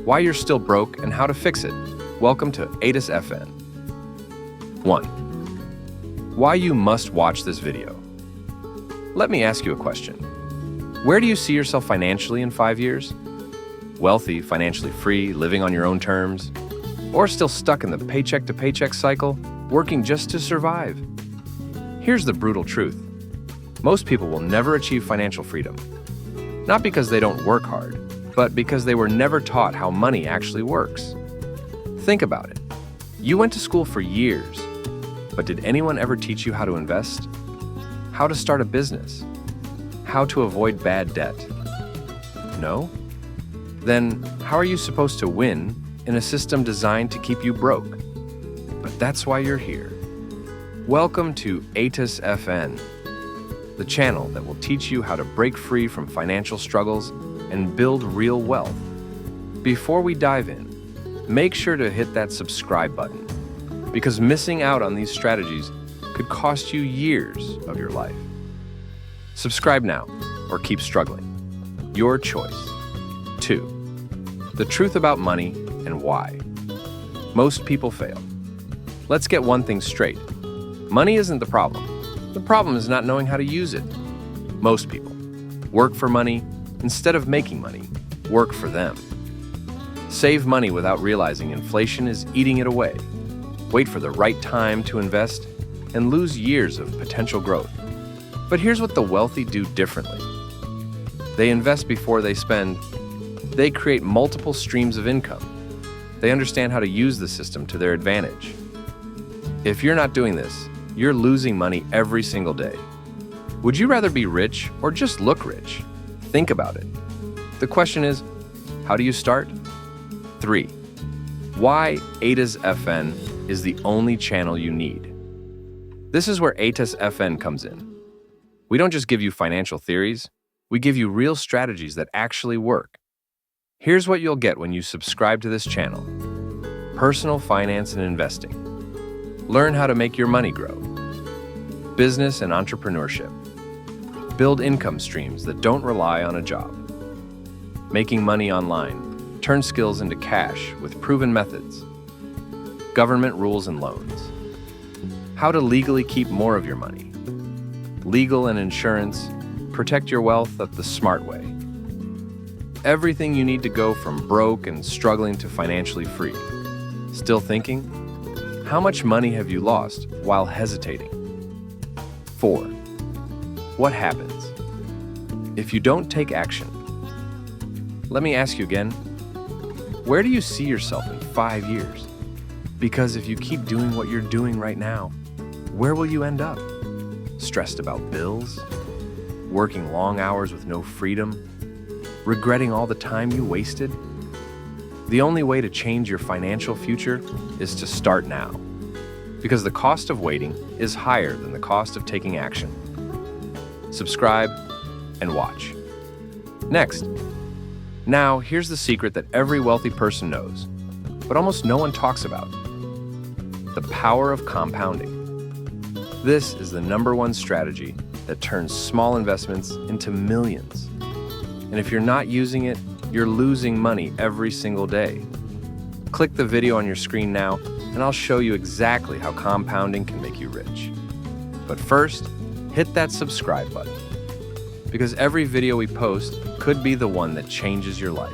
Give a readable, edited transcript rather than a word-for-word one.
why you're still broke and how to fix it. Welcome to Aytas-fn. 1. Why you must watch this video. Let me ask you a question. Where do you see yourself financially in 5 years? Wealthy, financially free, living on your own terms? Or still stuck in the paycheck-to-paycheck cycle, working just to survive? Here's the brutal truth. Most people will never achieve financial freedom. Not because they don't work hard, but because they were never taught how money actually works. Think about it. You went to school for years, but did anyone ever teach you how to invest? How to start a business? How to avoid bad debt? No? Then how are you supposed to win in a system designed to keep you broke? But that's why you're here. Welcome to Aytas-fn, the channel that will teach you how to break free from financial struggles and build real wealth. Before we dive in, make sure to hit that subscribe button, because missing out on these strategies could cost you years of your life. Subscribe now or keep struggling. Your choice. 2. The truth about money and why. Most people fail. Let's get one thing straight. Money isn't the problem. The problem is not knowing how to use it. Most people work for money instead of making money, work for them. Save money without realizing inflation is eating it away. Wait for the right time to invest and lose years of potential growth. But here's what the wealthy do differently. They invest before they spend. They create multiple streams of income. They understand how to use the system to their advantage. If you're not doing this, you're losing money every single day. Would you rather be rich or just look rich? Think about it. The question is, how do you start? 3. Why Aytas-fn is the only channel you need. This is where Aytas-fn comes in. We don't just give you financial theories, we give you real strategies that actually work. Here's what you'll get when you subscribe to this channel. Personal finance and investing. Learn how to make your money grow. Business and entrepreneurship. Build income streams that don't rely on a job. Making money online. Turn skills into cash with proven methods. Government rules and loans. How to legally keep more of your money. Legal and insurance. Protect your wealth the smart way. Everything you need to go from broke and struggling to financially free. Still thinking? How much money have you lost while hesitating? 4. What happens if you don't take action? Let me ask you again, where do you see yourself in 5 years? Because if you keep doing what you're doing right now, where will you end up? Stressed about bills? Working long hours with no freedom? Regretting all the time you wasted? The only way to change your financial future is to start now, because the cost of waiting is higher than the cost of taking action. Subscribe and watch. Next. Now, here's the secret that every wealthy person knows, but almost no one talks about. The power of compounding. This is the #1 strategy that turns small investments into millions. And if you're not using it, you're losing money every single day. Click the video on your screen now, and I'll show you exactly how compounding can make you rich. But first, hit that subscribe button, because every video we post could be the one that changes your life.